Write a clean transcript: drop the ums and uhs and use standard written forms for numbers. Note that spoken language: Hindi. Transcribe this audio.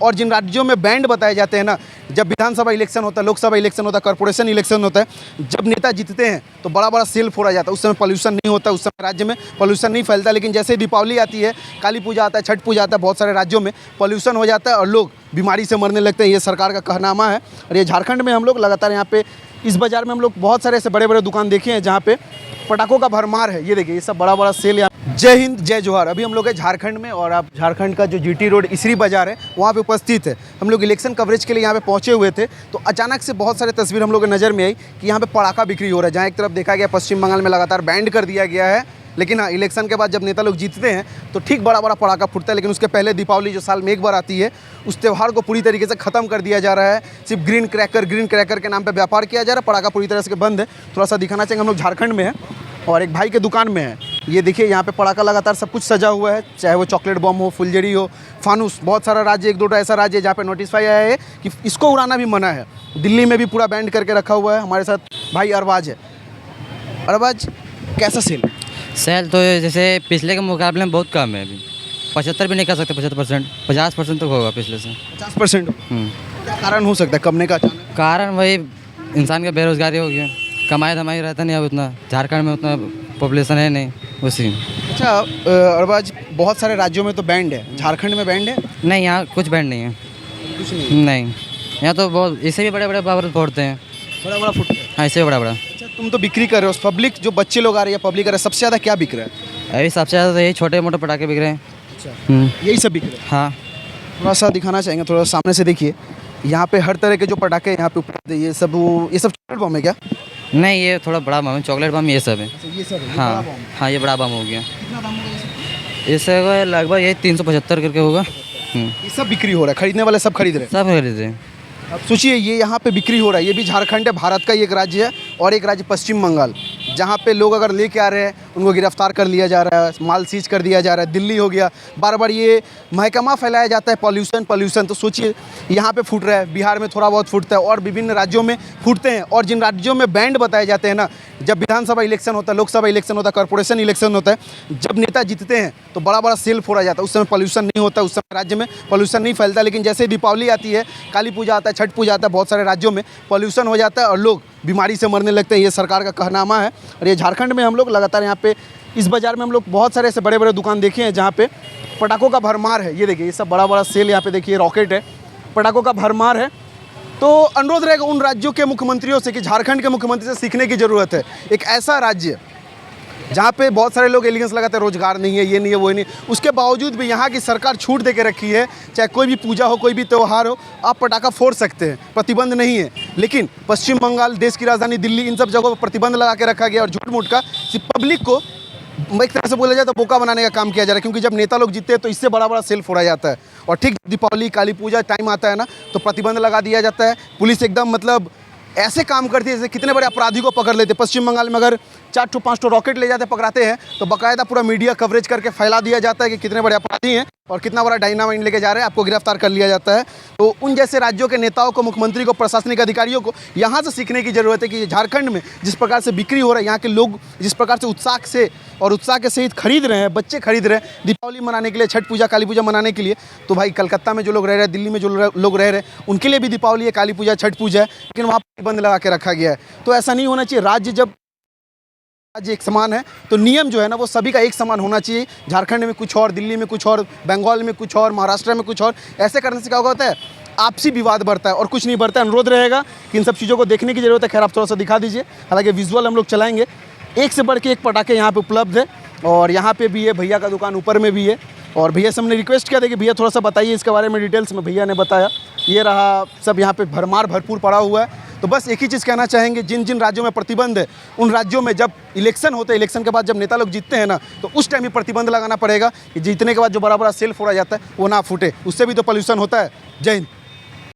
और जिन राज्यों में बैंड बताए जाते हैं ना, जब विधानसभा इलेक्शन होता है, लोकसभा इलेक्शन होता है, कॉर्पोरेशन इलेक्शन होता है, जब नेता जीतते हैं तो बड़ा बड़ा सेल फोड़ा जाता है। उस समय पोल्यूशन नहीं होता, उस समय राज्य में पोल्यूशन नहीं फैलता। लेकिन जैसे दीपावली आती है, काली पूजा आता है, छठ पूजा आता है, बहुत सारे राज्यों में पोल्यूशन हो जाता है और लोग बीमारी से मरने लगते हैं। ये सरकार का कहनामा है। और ये झारखंड में हम लोग लगातार यहाँ पे इस बाज़ार में हम लोग बहुत सारे ऐसे बड़े बड़े दुकान देखे हैं जहाँ पे पटाखों का भरमार है। ये देखिए, ये सब बड़ा बड़ा सेल यहाँ। जय हिंद, जय जोहार। अभी हम लोग हैं झारखंड में और आप झारखंड का जो जीटी रोड इसरी बाजार है वहाँ पे उपस्थित है। हम लोग इलेक्शन कवरेज के लिए यहाँ पे पहुँचे हुए थे, तो अचानक से बहुत सारे तस्वीर हम लोग की नज़र में आई कि यहाँ पे पटाखा बिक्री हो रहा है। जहाँ एक तरफ देखा गया पश्चिम बंगाल में लगातार बैंड कर दिया गया है, लेकिन हाँ, इलेक्शन के बाद जब नेता लोग जीतते हैं तो ठीक बड़ा बड़ा पटाखा फूटता है। लेकिन उसके पहले दीपावली जो साल में एक बार आती है, उस त्यौहार को पूरी तरीके से ख़त्म कर दिया जा रहा है। सिर्फ ग्रीन क्रैकर के नाम पे व्यापार किया जा रहा है। पटाखा पूरी तरह से बंद है। थोड़ा सा दिखाना चाहेंगे, हम लोग झारखंड में हैं और एक भाई के दुकान में है। ये देखिए, यहाँ पे पटाखा लगातार सब कुछ सजा हुआ है, चाहे वो चॉकलेट बम हो, फुलझड़ी हो, फानूस। बहुत सारा राज्य, एक दो ऐसा राज्य है जहाँ पे नोटिफाई आया है कि इसको उड़ाना भी मना है। दिल्ली में भी पूरा बैंड करके रखा हुआ है। हमारे साथ भाई अरबाज है। अरबाज, कैसा सेल तो जैसे पिछले के मुकाबले में बहुत कम है। अभी 75 भी नहीं कर सकते, 75%, 50% तक होगा पिछले से। 50%? क्या कारण हो सकता है कमने का अचानक? कारण वही इंसान का बेरोजगारी हो गया, कमाई धमाई रहता नहीं। अब उतना झारखंड में उतना पॉपुलेशन है नहीं उसी। अच्छा अरबाज, बहुत सारे राज्यों में तो बैंड है, झारखंड में बैंड है? नहीं, यहाँ कुछ बैंड नहीं है। कुछ नहीं? यहाँ तो बहुत, इससे भी बड़े बड़े पावर फोड़ते हैं। बड़ा बड़ा फुट? हाँ, इससे भी बड़ा बड़ा। अच्छा, तुम तो बिक्री कर रहे हो, पब्लिक जो बच्चे लोग आ रहे हैं, पब्लिक आ रहे हैं, सबसे ज़्यादा क्या बिक रहा है? अभी सबसे ज़्यादा तो यही छोटे मोटे पटाखे बिक रहे हैं। अच्छा, यही सब बिक रहे हैं? हाँ। थोड़ा सा दिखाना चाहेंगे, थोड़ा सामने से देखिए। यहाँ पे हर तरह के जो पटाखे यहाँ पे उपलब्ध है। ये सब चॉकलेट बम है क्या? नहीं, ये थोड़ा बड़ा बम है, चॉकलेट बम ये सब है। ये सब है? हाँ हाँ, ये बड़ा बम हो गया। कितना दाम होगा ये सब? इससे लगभग ये 375 करके होगा। ये सब बिक्री हो रहा है, खरीदने वाले सब खरीद रहे हैं? सब खरीदे हैं। अब सोचिए, ये यहाँ पे बिक्री हो रहा है। ये भी झारखंड है, भारत का ही एक राज्य है, और एक राज्य पश्चिम बंगाल, जहाँ पे लोग अगर लेके आ रहे हैं उनको गिरफ्तार कर लिया जा रहा है, माल सीज कर दिया जा रहा है। दिल्ली हो गया, बार बार ये महकमा फैलाया जाता है पॉल्यूशन। तो सोचिए, यहाँ पे फूट रहा है, बिहार में थोड़ा बहुत फूटता है और विभिन्न राज्यों में फूटते हैं। और जिन राज्यों में बैंड बताए जाते हैं ना, जब विधानसभा इलेक्शन होता है, लोकसभा इलेक्शन होता है, कॉर्पोरेशन इलेक्शन होता है, जब नेता जीतते हैं तो बड़ा बड़ा सेल फोड़ा जाता है। उस समय पोल्यूशन नहीं होता, उस समय राज्य में पोल्यूशन नहीं फैलता। लेकिन जैसे दीपावली आती है, काली पूजा आता है, छठ पूजा आता है, बहुत सारे राज्यों में पोल्यूशन हो जाता है और लोग बीमारी से मरने लगते हैं। ये सरकार का कहनामा है। और ये झारखंड में हम लोग लगातार यहाँ पे इस बाज़ार में हम लोग बहुत सारे ऐसे बड़े बड़े दुकान देखे हैं जहाँ पे पटाखों का भरमार है। ये देखिए, ये सब बड़ा बड़ा सेल यहाँ पे देखिए, रॉकेट है, पटाखों का भरमार है। तो अनुरोध रहेगा उन राज्यों के मुख्यमंत्रियों से कि झारखंड के मुख्यमंत्री से सीखने की ज़रूरत है। एक ऐसा राज्य जहाँ पे बहुत सारे लोग एलिगेंस लगाते हैं, रोजगार नहीं है, ये नहीं है, वो नहीं, उसके बावजूद भी यहाँ की सरकार छूट दे के रखी है। चाहे कोई भी पूजा हो, कोई भी त्यौहार हो, आप पटाखा फोड़ सकते हैं, प्रतिबंध नहीं है। लेकिन पश्चिम बंगाल, देश की राजधानी दिल्ली, इन सब जगहों पर प्रतिबंध लगा के रखा गया और झूठ मूठ का सिर्फ पब्लिक को एक तरह से बोला जाए तो बोका बनाने का काम किया जा रहा है। क्योंकि जब नेता लोग जीतते हैं तो इससे बड़ा बड़ा सेल फोड़ा जाता है। और ठीक दीपावली, काली पूजा टाइम आता है ना, तो प्रतिबंध लगा दिया जाता है। पुलिस एकदम मतलब ऐसे काम करती है जैसे कितने बड़े अपराधी को पकड़ लेते। पश्चिम बंगाल में अगर 4-5 रॉकेट ले जाते, पकड़ाते हैं, तो बाकायदा पूरा मीडिया कवरेज करके फैला दिया जाता है कि कितने बड़े अपराधी हैं और कितना बड़ा डायनामाइट लेके जा रहे हैं, आपको गिरफ्तार कर लिया जाता है। तो उन जैसे राज्यों के नेताओं को, मुख्यमंत्री को, प्रशासनिक अधिकारियों को यहाँ से सीखने की ज़रूरत है कि झारखंड में जिस प्रकार से बिक्री हो रहा है, यहाँ के लोग जिस प्रकार से उत्साह के सहित खरीद रहे हैं, बच्चे खरीद रहे हैं दीपावली मनाने के लिए, छठ पूजा, काली पूजा मनाने के लिए। तो भाई, कलकत्ता में जो लोग रह रहे हैं, दिल्ली में जो लोग रह रहे हैं, उनके लिए भी दीपावली है, काली पूजा, छठ पूजा है, लेकिन वहाँ प्रतिबंध लगा के रखा गया है। तो ऐसा नहीं होना चाहिए। राज्य एक समान है तो नियम जो है ना, वो सभी का एक समान होना चाहिए। झारखंड में कुछ और, दिल्ली में कुछ और, बंगाल में कुछ और, महाराष्ट्र में कुछ और। ऐसे करने से क्या होता है, आपसी विवाद बढ़ता है और कुछ नहीं बढ़ता है। अनुरोध रहेगा कि इन सब चीज़ों को देखने की ज़रूरत है। खैर, आप थोड़ा सा दिखा दीजिए। हालांकि विजुअल हम लोग चलाएंगे। एक से बढ़ के एक पटाखे यहाँ पे उपलब्ध है और यहाँ पे भी है, भैया का दुकान ऊपर में भी है। और भैया से हमने रिक्वेस्ट किया था कि भैया थोड़ा सा बताइए इसके बारे में डिटेल्स में। भैया ने बताया, ये रहा सब यहाँ पे भरपूर पड़ा हुआ है। तो बस एक ही चीज़ कहना चाहेंगे, जिन जिन राज्यों में प्रतिबंध है, उन राज्यों में जब इलेक्शन होते हैं, इलेक्शन के बाद जब नेता लोग जीतते हैं ना, तो उस टाइम ही प्रतिबंध लगाना पड़ेगा कि जीतने के बाद जो बड़ा बड़ा सेल फोड़ा जाता है वो ना फूटे। उससे भी तो पोल्यूशन होता है। जय हिंद।